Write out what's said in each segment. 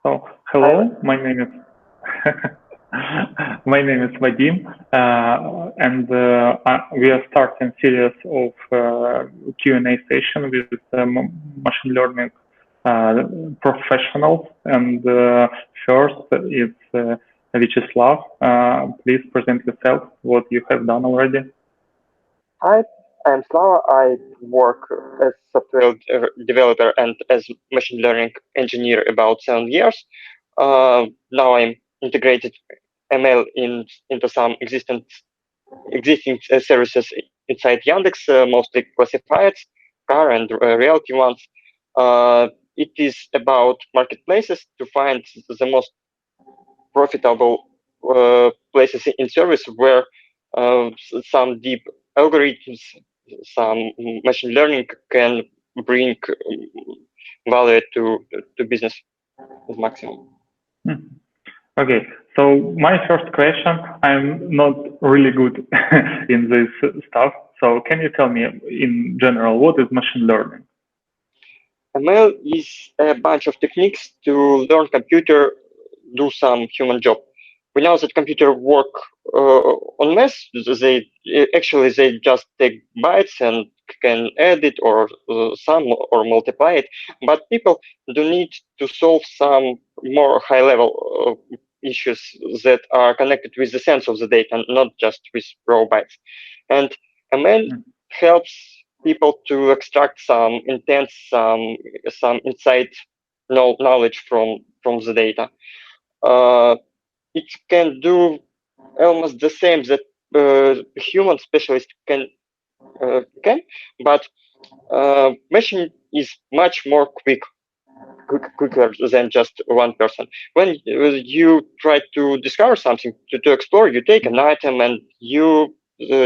So, Hi, hello, my name is my name is Vadim, and we are starting series of Q&A session with machine learning uh, professionals. And first is Vyacheslav. Please present yourself, what you have done already. hi, I'm Slava. I work as software developer and as machine learning engineer about 7 years. Now I'm integrated ML into some existing services inside Yandex, mostly classifieds, car and realty ones. It is about marketplaces to find the most profitable places in service where some deep algorithms, some machine learning can bring value to business as maximum. Hmm. Okay, so my first question, I'm not really good in this stuff. So can you tell me in general, what is machine learning? ML is a bunch of techniques to learn computer do some human job. We know that computer work on math. They just take bytes and can add it or sum or multiply it. But people do need to solve some more high level issues that are connected with the sense of the data, not just with raw bytes. And ML helps people to extract some intent, some insight knowledge from the data. It can do almost the same that human specialist can, but machine is much more quicker than just one person. When you try to discover something, to explore, you take an item and you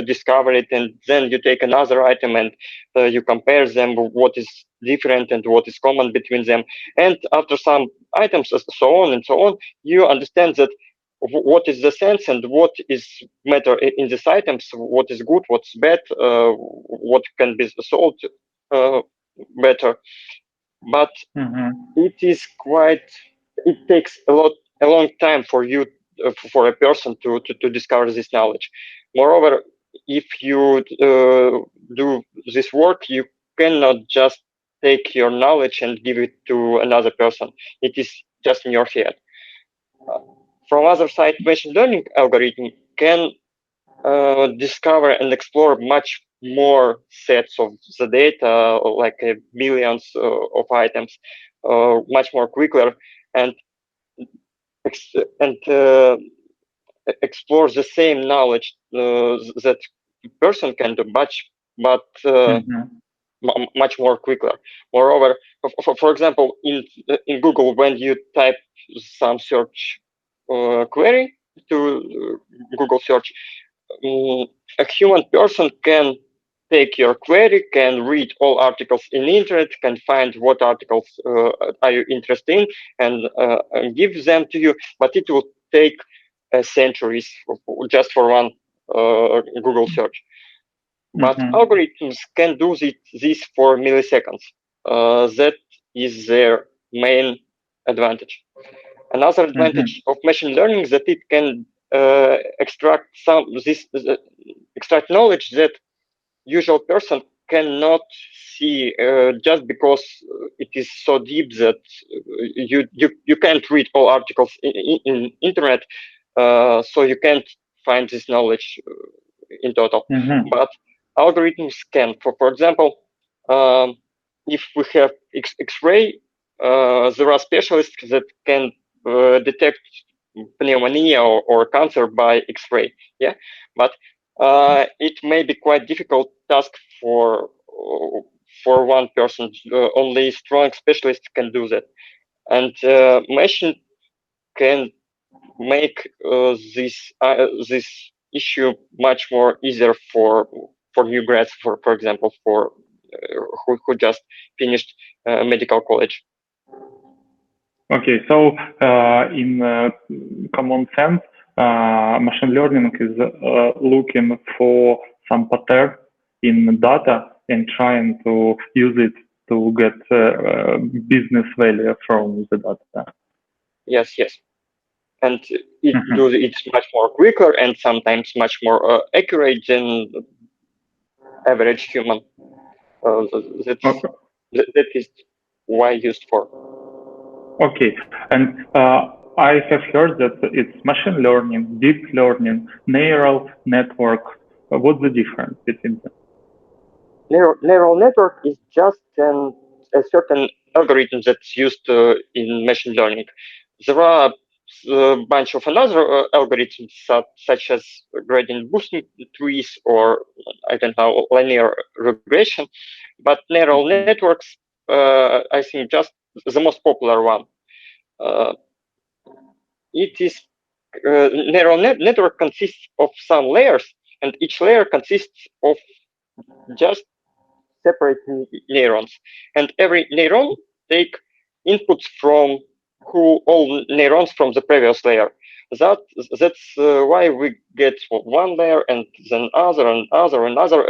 discover it, and then you take another item and you compare them, what is different and what is common between them. And after some items, so on and so on, you understand that what is the sense and what is matter in these items, what is good, what's bad, what can be solved better. But it is it takes a long time for you, for a person to discover this knowledge. Moreover, if you do this work, you cannot just take your knowledge and give it to another person. It is just in your head. From other side, machine learning algorithm can discover and explore much more sets of the data, like billions of items, much more quicker, and and explore the same knowledge that person can do, but much more quicker. Moreover, for example, in Google, when you type some search query to Google search, a human person can take your query, can read all articles in the internet, can find what articles are you interested in, and give them to you. But it will take centuries just for one Google search. But algorithms can do this for milliseconds. That is their main advantage. Another advantage of machine learning is that it can extract extract knowledge that usual person cannot see, just because it is so deep that you can't read all articles in internet, so you can't find this knowledge in total. But algorithms can. For example, if we have X-ray, there are specialists that can detect pneumonia or cancer by X-ray. Yeah, but it may be quite difficult task for one person. Only strong specialists can do that, and machine can make this issue much more easier for new grads, for example, for who just finished medical college. Okay, so in common sense, machine learning is looking for some pattern in data and trying to use it to get business value from the data. Yes, yes. And it's much more quicker and sometimes much more accurate than average human. Okay. That is why used for. Okay, and I have heard that it's machine learning, deep learning, neural network. What's the difference between them? Neural network is just a certain algorithm that's used in machine learning. There are a bunch of another algorithms such as gradient boosting trees or I don't know linear regression, but neural networks, I think, just the most popular one. Uh, it is network consists of some layers, and each layer consists of just separate neurons, and every neuron take inputs from all neurons from the previous layer. That's why we get one layer and then other and other and other.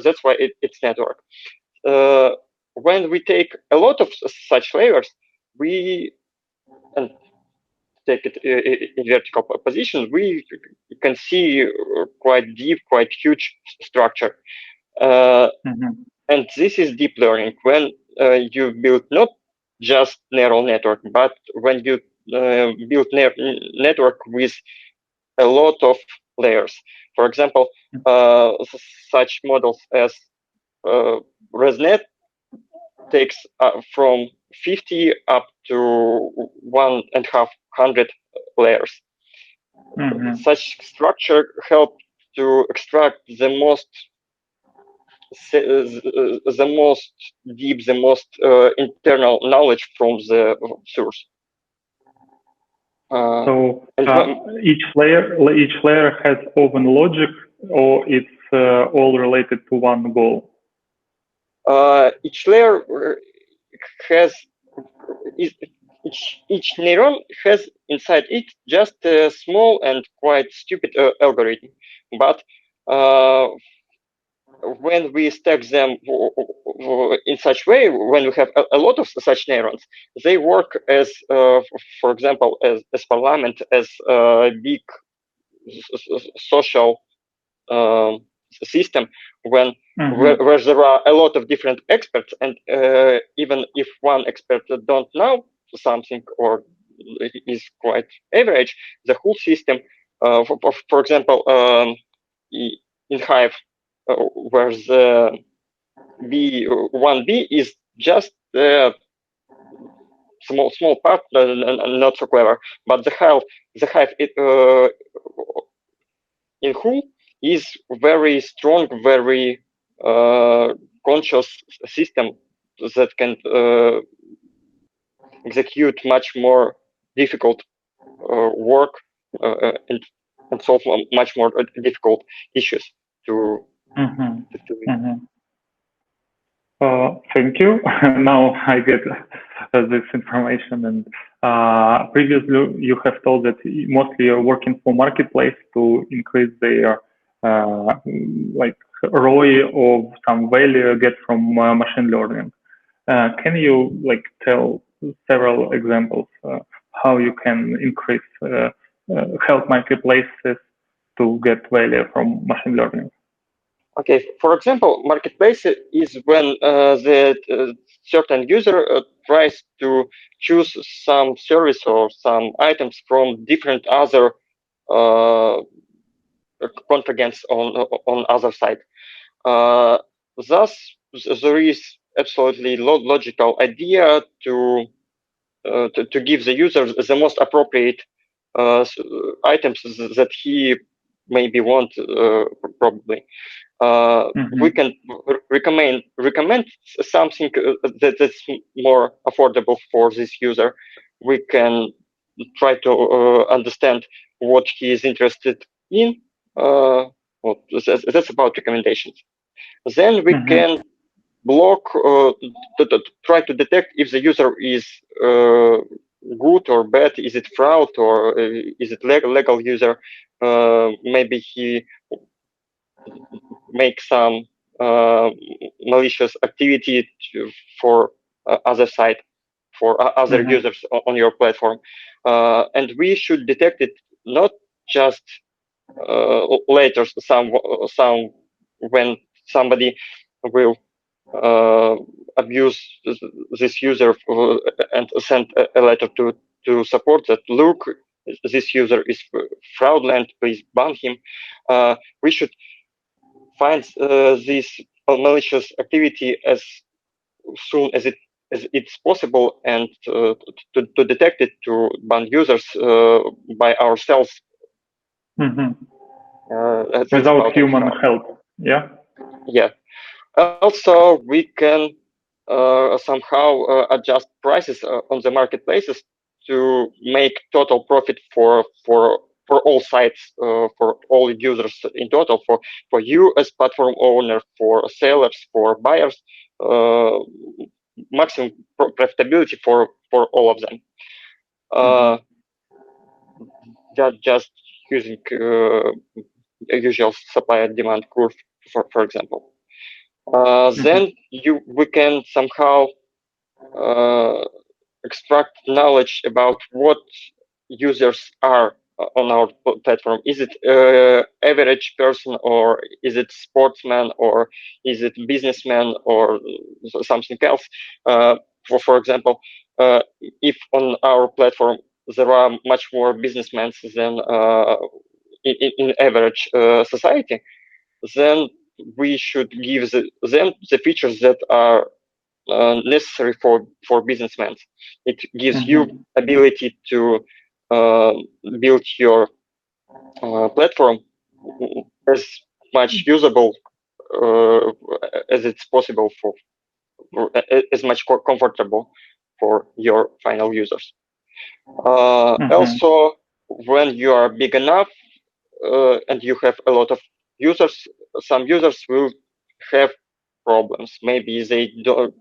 That's why it's network. Uh, when we take a lot of such layers, we and take it in vertical position, we can see quite deep, quite huge structure. And this is deep learning when you build not just neural network, but when you build network with a lot of layers. For example, such models as ResNet takes from 50 up to 1,500 layers. Such structure helps to extract the most deep, the most internal knowledge from the source. So each layer has open logic, or it's all related to one goal. Each layer has each neuron has inside it just a small and quite stupid algorithm, but when we stack them in such way, when we have a lot of such neurons, they work as, for example, as parliament, as a big social system when where there are a lot of different experts, and even if one expert don't know something or is quite average, the whole system, for example, in Hive, where the B1B is just small part and not so clever, but the Hive in whole is very strong, very conscious system that can execute much more difficult work and solve much more difficult issues to Thank you. Now I get this information. And previously, you have told that mostly you're working for marketplace to increase their like ROI of some value get from machine learning. Can you like tell several examples how you can increase help marketplaces to get value from machine learning? Okay, for example, marketplace is when the certain user tries to choose some service or some items from different other contingents on other side. Thus, there is absolutely logical idea to give the user the most appropriate items that he maybe want probably. We can recommend something that's more affordable for this user. We can try to understand what he is interested in. Well, that's about recommendations. Then we can block try to detect if the user is good or bad, is it fraud or is it legal user. Maybe he make some malicious activity for other side. for other users on your platform, and we should detect it not just later, some when somebody will abuse this user and send a letter to support that, look, this user is fraudulent, please ban him. We should find this malicious activity as soon as it's possible, and to detect it, to ban users by ourselves. Without human help. Yeah. Yeah. Also, we can somehow adjust prices on the marketplaces to make total profit for all sites, for all users in total, for you as platform owner, for sellers, for buyers, maximum profitability for all of them. Just using usual supply and demand curve, for example. Then we can somehow extract knowledge about what users are on our platform. Is it average person, or is it sportsman, or is it businessman, or something else? For example, if on our platform there are much more businessmen than in average society, then we should give them the features that are necessary for businessmen. It gives you ability to build your platform as much usable as it's possible, for as much comfortable for your final users. Also, when you are big enough and you have a lot of users, some users will have problems. Maybe they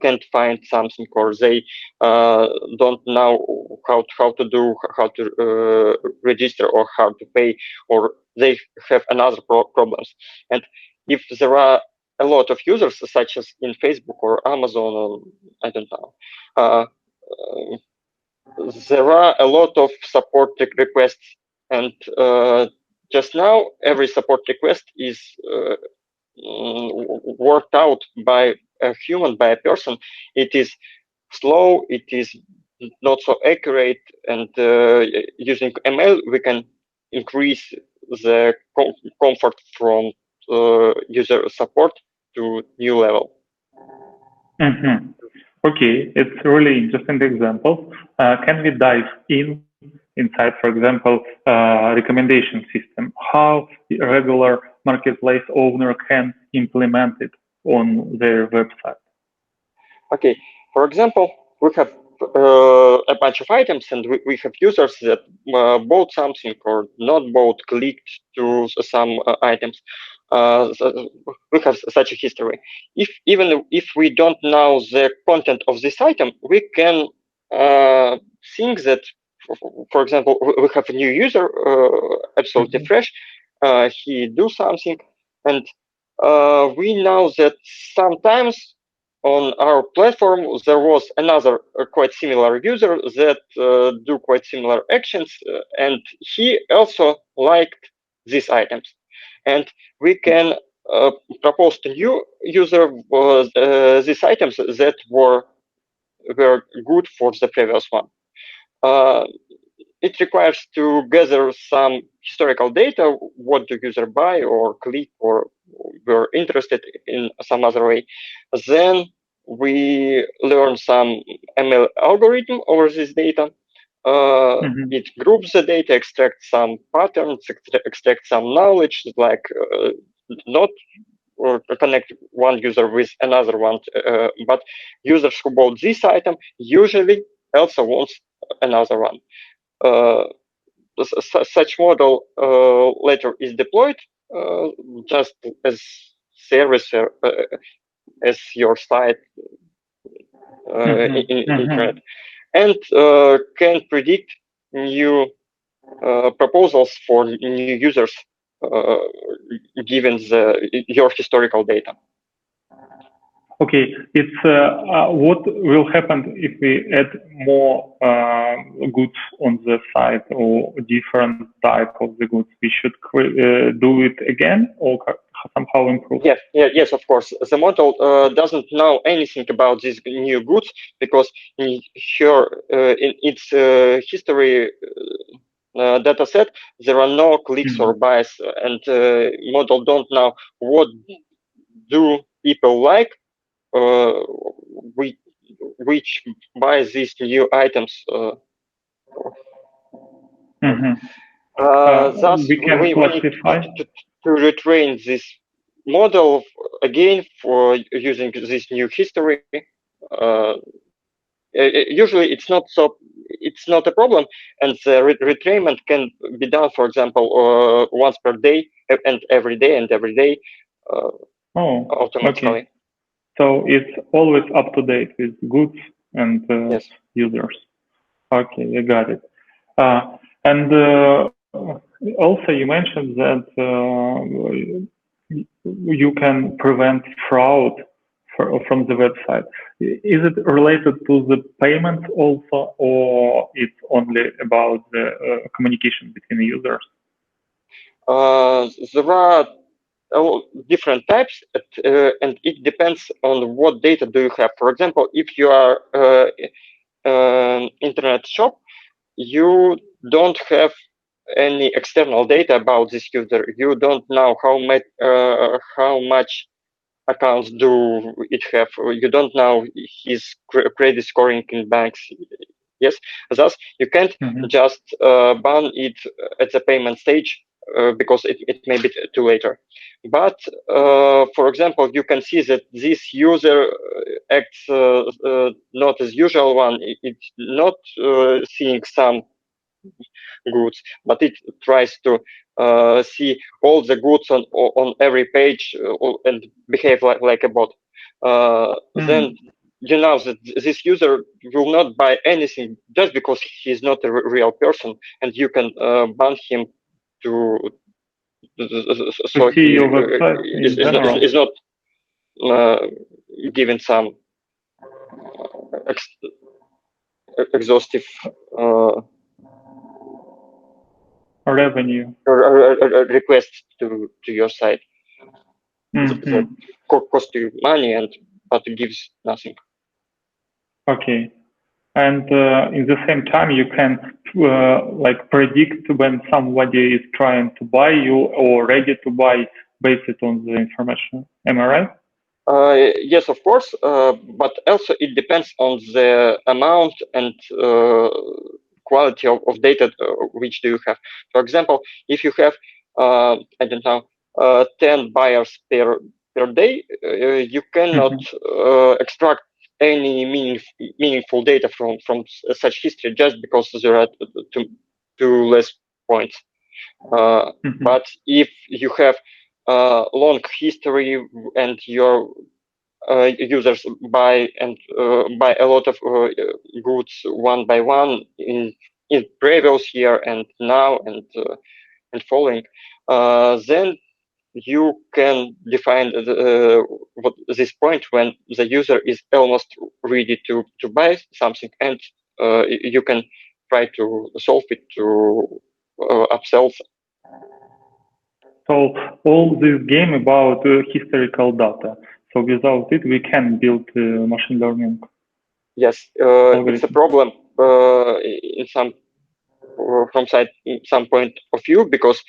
can't find something, or they don't know how to register, or how to pay, or they have another problems. And if there are a lot of users, such as in Facebook or Amazon, or I don't know, there are a lot of support requests, and just now every support request is worked out by a human, by a person. It is slow, it is not so accurate, and using ML we can increase the comfort from user support to new level. Okay, it's really interesting example. Can we dive inside, for example, recommendation system? How the regular marketplace owner can implement it on their website? Okay, for example, we have a bunch of items, and we have users that bought something or not bought, clicked to some items. We have such a history. Even if we don't know the content of this item, we can think that, for example, we have a new user, absolutely fresh. He do something, and we know that sometimes on our platform there was another quite similar user that do quite similar actions, and he also liked these items, and we can propose to new user these items that were good for the previous one. It requires to gather some historical data, what the user buy or click or were interested in some other way. Then we learn some ML algorithm over this data. It groups the data, extracts some patterns, extracts some knowledge, like not connect one user with another one, but users who bought this item usually also wants another one. Such model later is deployed just as service as your site in internet, and can predict new proposals for new users given your historical data. Okay, it's what will happen if we add more goods on the site or different type of the goods? We should do it again or somehow improve? Yes, of course. The model doesn't know anything about these new goods because in its history data set, there are no clicks or buys, and model don't know what do people like, which buy these new items. Thus, we can we need classify. to retrain this model again for using this new history. Usually, it's not a problem, and the retrainment can be done, for example, once per day and every day, automatically. Okay. So it's always up to date with goods and Yes. users. Okay, I got it. And also, you mentioned that you can prevent fraud from the website. Is it related to the payments also, or it's only about the communication between users? There are different types, and it depends on what data do you have. For example, if you are internet shop, you don't have any external data about this user. You don't know how much accounts do it have. You don't know his credit scoring in banks. Yes, thus you can't just ban it at the payment stage because it may be too later. But for example, you can see that this user acts not as usual one. It's not seeing some goods, but it tries to see all the goods on every page and behave like a bot. Then you know that this user will not buy anything just because he's not a real person, and you can ban him to so see he your website in general. is not given some exhaustive revenue request to your site that cost you money but it gives nothing. Okay. And in the same time, you can like predict when somebody is trying to buy you or ready to buy based on the information. Am I right? Yes, of course, but also it depends on the amount and quality of data which do you have. For example, if you have, I don't know, 10 buyers per day, you cannot extract any meaningful data from such history just because there are two less points. But if you have long history and your users buy a lot of goods one by one in previous year and now and following, then you can define this point when the user is almost ready to buy something, and you can try to solve it to upsell. So all this game about historical data. So without it, we can build machine learning. Yes, it's a problem in some point of view because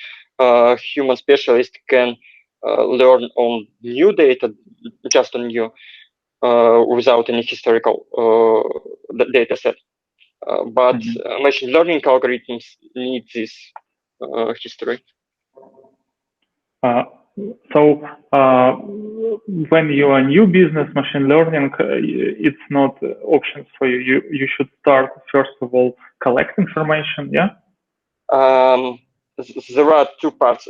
human specialists can learn on new data, just on new, without any historical data set. But machine learning algorithms need this history. So when you are new business, machine learning, it's not options for you. You should start, first of all, collect information, yeah? There are two parts.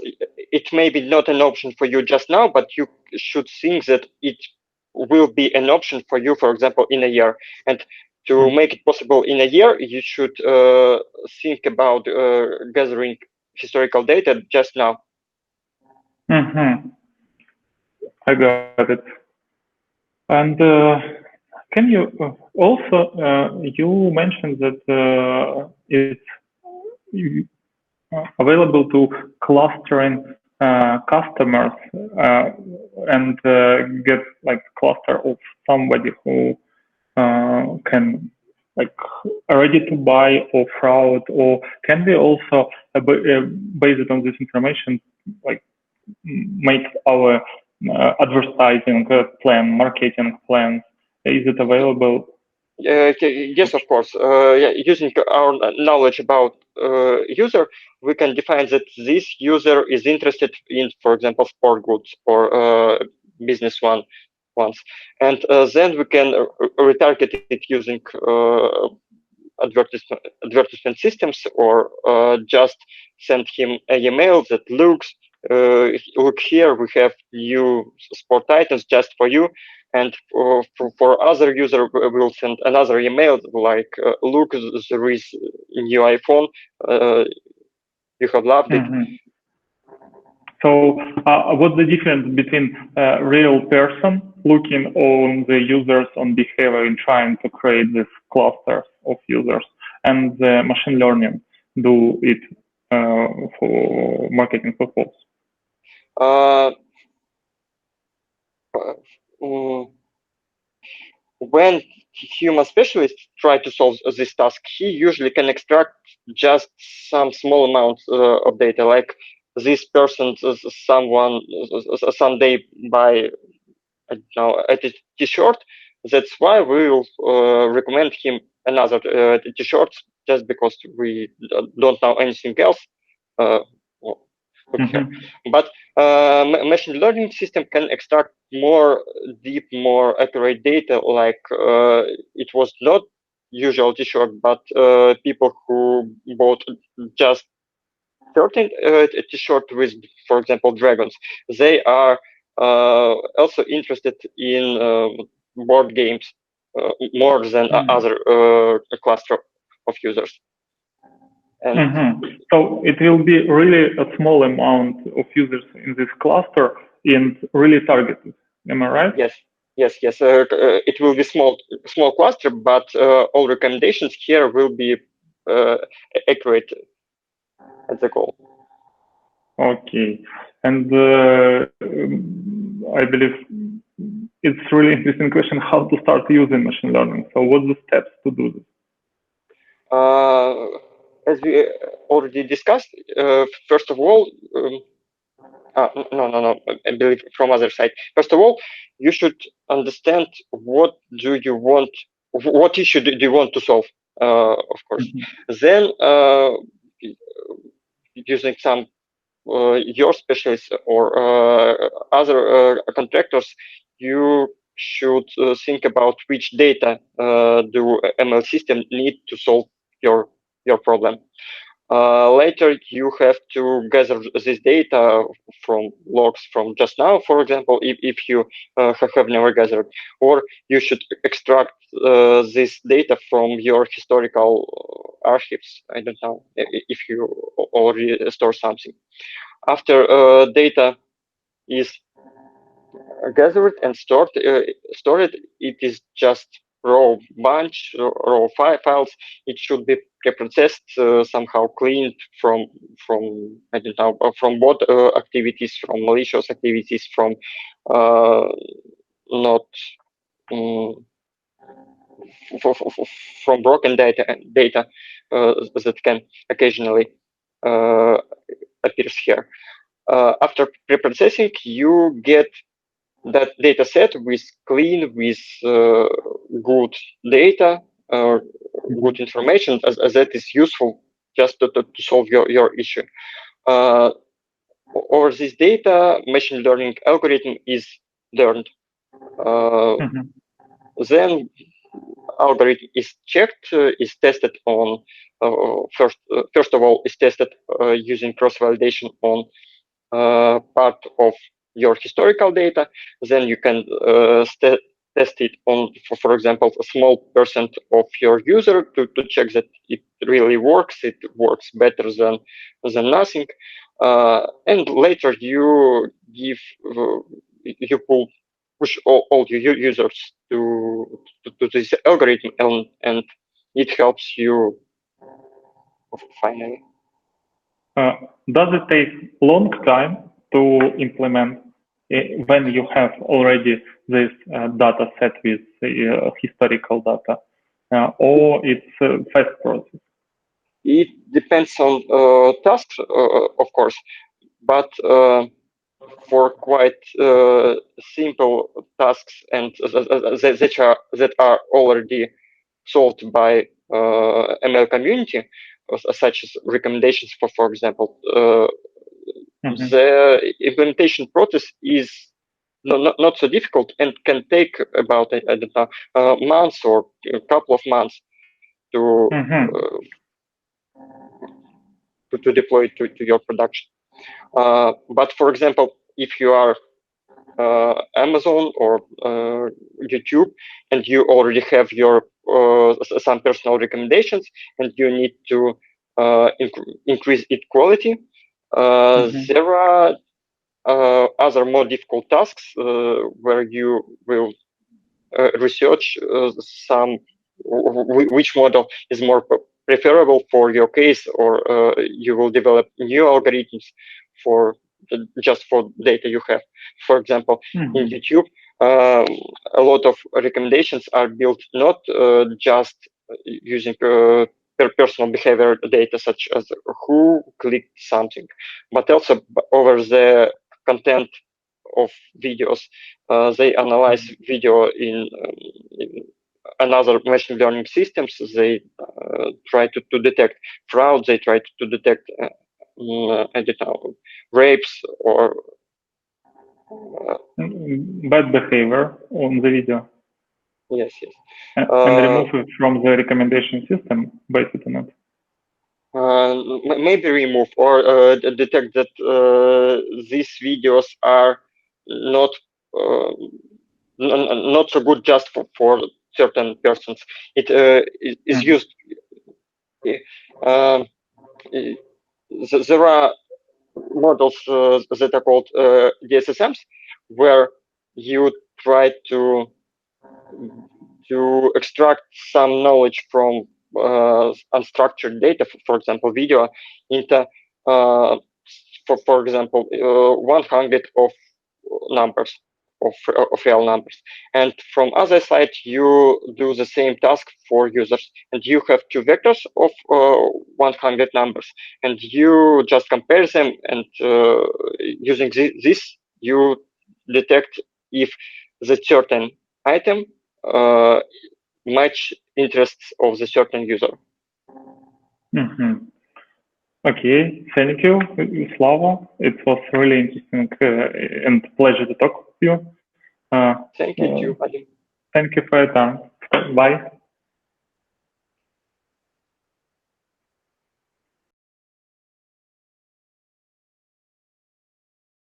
It may be not an option for you just now, but you should think that it will be an option for you, for example, in a year. And to make it possible in a year, you should think about gathering historical data just now. I got it. And can you also you mentioned that it's available to clustering customers and get like cluster of somebody who can like ready to buy or fraud, or can we also based on this information like make our advertising plan, marketing plans? Is it available? Yes, of course. Yeah, using our knowledge about user, we can define that this user is interested in, for example, sport goods or business ones, and then we can retarget it using advertisement systems, or just send him an email that looks, look here, we have new sport items just for you. And for other user, we'll send another email like, look, there is a new iPhone, you have loved it. So what's the difference between a real person looking on the users on behavior and trying to create this cluster of users and the machine learning do it for marketing purposes? Uh, uh, when human specialists try to solve this task, he usually can extract just some small amount of data, like this person, someone, someday buy, I don't know, a t-shirt. That's why we will recommend him another t-shirt, just because we don't know anything else. Well, look here. But machine learning system can extract more deep, more accurate data, like it was not usual t-shirt, but people who bought just certain t-shirt with, for example, dragons, they are also interested in board games more than other cluster of users. And so it will be really a small amount of users in this cluster and really targeted. Am I right? Yes. It will be small cluster, but all recommendations here will be accurate at the goal. Okay, and I believe it's really interesting question how to start using machine learning. So what's the steps to do this? As we already discussed, first of all, no, I believe from other side. First of all, you should understand what issue do you want to solve, of course. Then, using some your specialists or other contractors, you should think about which data do ML system need to solve your problem. Later, you have to gather this data from logs from just now, for example, if you have never gathered, or you should extract this data from your historical archives. I don't know if you already store something. After data is gathered and stored, it is just raw bunch, raw files. It should be preprocessed, somehow cleaned from I don't know, from bot activities, from malicious activities, from not from broken data that can occasionally appears here. After preprocessing, you get that data set with clean, with good data, good information, as that is useful just to solve your issue. Over this data, machine learning algorithm is learned. Then algorithm is checked, is tested on first of all is tested using cross-validation on part of your historical data. Then you can test it on, for example, a small percent of your user to check that it really works. It works better than nothing. And later you give you pull push all your users to this algorithm, and it helps you finally. Does it take long time to implement when you have already this data set with historical data, or it's a fast process? It depends on tasks, of course, but for quite simple tasks and that are already solved by ML community, such as recommendations for example, the implementation process is not so difficult and can take about, I don't know, months or a couple of months to to deploy to your production. But for example, if you are Amazon or YouTube, and you already have your some personal recommendations, and you need to increase its quality, there are other more difficult tasks where you will research some which model is more preferable for your case, or you will develop new algorithms for just for data you have. For example, in YouTube, a lot of recommendations are built not just using personal behavior data, such as who clicked something, but also over the content of videos. They analyze video in another machine learning systems. They try to detect fraud. They try to detect I don't know, rapes or bad behavior on the video. Yes, yes. And remove it from the recommendation system based on it. Maybe remove or detect that these videos are not not so good just for certain persons. It is used. There are models that are called DSSMs, where you try to extract some knowledge from unstructured data, for example, video, into, for example, 100 of numbers, of real numbers. And from other side, you do the same task for users, and you have two vectors of 100 numbers, and you just compare them, and using this, you detect if the certain item match interests of the certain user. Okay, thank you, Slava. It was really interesting and pleasure to talk with you. Thank you, too, Vadim. Thank you for your time. Bye.